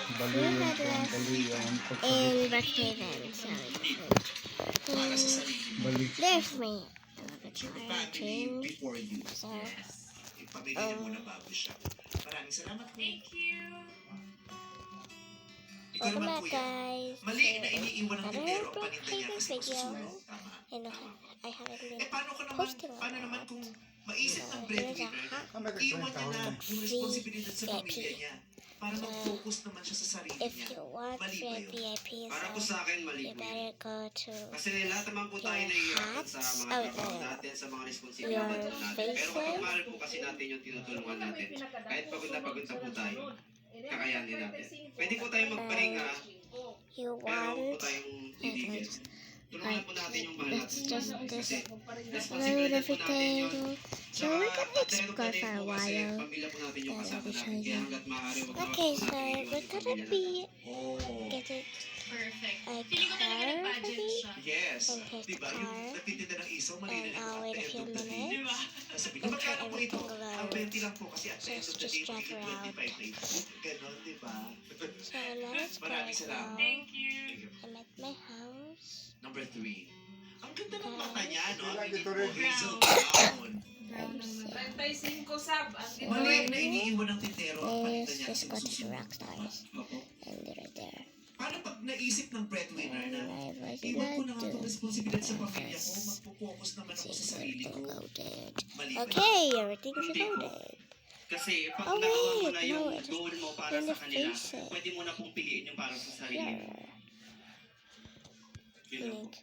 Bali yung in Brookhaven. So balik. there's my avatar change. So Ipamigay muna bago siya. Maraming salamat po. Thank you. Ikaw welcome naman back, kuya. guys. Mali na iniiwan ng Another tindero ang paninda niya kasi video. masusunog. Tama. And Tama. I haven't been Paano naman kung maisip ng breadwinner na iwan niya na yung responsibilidad sa pamilya niya para mag-focus naman siya sa sarili if niya. you want Mali ba free yun? VIP, Para po so sa akin, mali you po yun. better go to Kasi lahat naman po tayo nahihirapan sa mga trabaho natin, sa mga responsibilidad your natin. Pero kapag faces. mahal po kasi natin yung tinutulungan natin, kahit pagod na po tayo, kakayanin natin. Pwede po tayong magpahinga, you pero huwag po want tayong titigil. Tulungan po natin yung mahal it's natin. just Kasi this load responsibilidad po natin yun. everything. So Tsaka, we're gonna at the end of the explore day for a po kasi while. pamilya po natin yung And kasama I'll show natin. Kaya you. hanggat maaari, huwag Okay, po so natin iwan we're yung gonna pamilya be natin. Oh. getting Perfect. a Feeling ko talaga car nag-budget maybe. siya. Yes. And take the Diba? Yung car. nagtitinda ng isaw, And malinis I'll wait a few minutes. Di ba? Sabi ko, magkano po ito? Everything alone. Ang 20 lang po kasi at the end of the Just day, check magiging her out. 25 rates. Ganon, di ba? So let's go Maraming salamat. now. Thank you. I'm at my house. Number 3. Ang ganda ng mata niya, no? Like Hindi ito po rin. hazel brown. Brown naman. 35 sab. Ang Mali na iniiwan ng tindero ang paninda niya Let's kasi go to the masusunod. Rockstars. Opo. And they're there. Paano pag naisip ng breadwinner na And I was iwan ko na nga not itong to responsibilidad sa pamilya ko, magpo-focus naman ako sa see sarili ko. everything loaded. Mali ba? Okay, everything's loaded. Kasi pag Oh, nagawa mo wait. na yung No, it's goal mo para in sa the kanila, faces. pwede mo na pong piliin yung para sa sarili mo. Here. Yun lang po.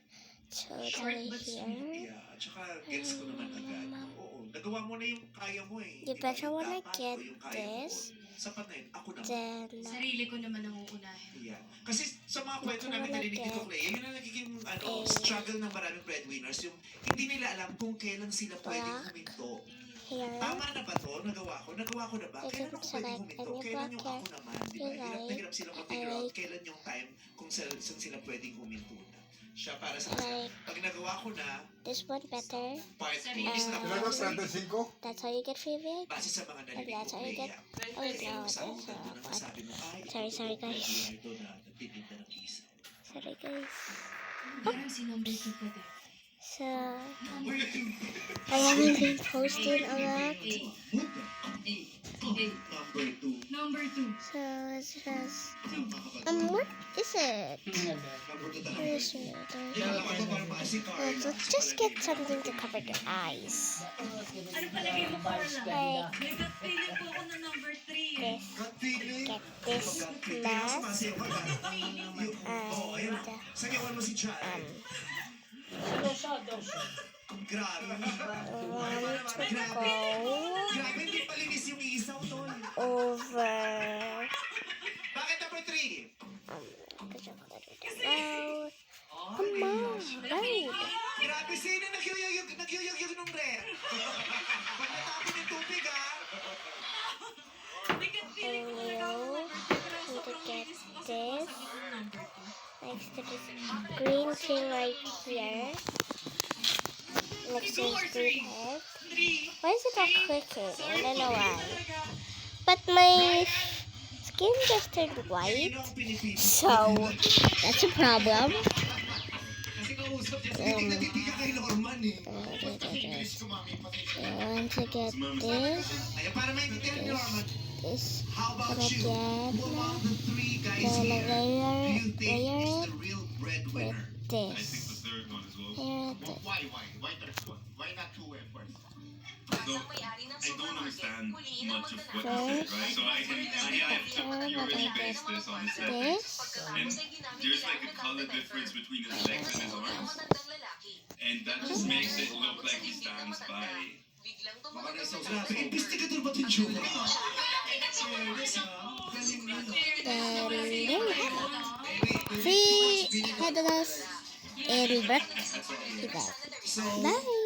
Like, totally but sweet. here. Yeah, at saka gets ko naman agad. Oo, nagawa mo na yung kaya mo eh. You Diba? better Yung wanna dapat get o yung kaya mo this. po. Sapat na yun. Ako naman. Then, Sarili ko naman ang uunahin. Yeah. Kasi sa mga kwento namin wanna narinig dito, get Clay, yun ang nagiging a struggle ng maraming breadwinners. Yung hindi nila alam kung kailan sila pwedeng black huminto. here. Tama na ba to? Nagawa ko? Nagawa ko na ba? It Kailan doesn't ako pwedeng select huminto? any Kailan yung black ako naman? Di ba? I Hirap na like- hirap sila mag-figure I out like- kailan yung time kung saan sila pwedeng huminto na. Siya para sa I kanya. like Pag nagawa ko na, this one better. part 2 Sarili. is na Ilan ba? 35? That's how you get free VIP. base sa mga narinig that's ko, how you Clay. get- ah. Oh, Kaya no, yung sa that's utak ko na what. sabi mo, ay, Sorry, ito, sorry, guys. breadwinner to na nagtitinda ng isaw. Sorry guys. Parang si number 2 ka din. So, I haven't been posting a lot. Number 2. Number 2. So, let's just... what is it? Number 2 talaga. Where is it? Kaya ako parang si Carla. Let's just get something to cover the eyes. Ano palagay mo, Carla? Like May gut feeling po ako na number 3 eh. this. Gut feeling. Get this Gut feeling. Kaya mask. sumasayaw ka ba? Oo, ayun. And, Sayawan mo si Chad. Grabe. want to go Grabe, hindi palinis yung isaw, tol. over... Bakit number 3? Oh, come on, right. Grabe, sino nagyuyog nung rare? Pag natapon yung tubig, ha? May gut feeling ko talaga ako Hello. number 2. Pero Need to sobrang get linis ko kasi this. ako sa number 2. Next to this green thing right here. Next to this green head. 3. Why is it all clicking? I don't know why. But my skin just turned white, Sino ang pinipili? so that's a problem. Kasi kausap niya, hindi ka kay Norman, eh. I want to get this, Ay, para maintindihan ni Norman, this, how about and you? again, Who among the 3 guys then here do layer, you think layer is it the real with breadwinner? this. third one as well. Layer it with Why third one? Why not two at first? So, I don't understand much of what First, you said, right? So I have to purely base this on his legs. this. And there's like a color difference between his legs and his arms. And that just makes it look like he stands by. Baka naisaw sa akin. Investigator ba ito, Joe? Serious, ha? Galing na, no? Then there you have it. Free headless in Brookhaven. So, Bye.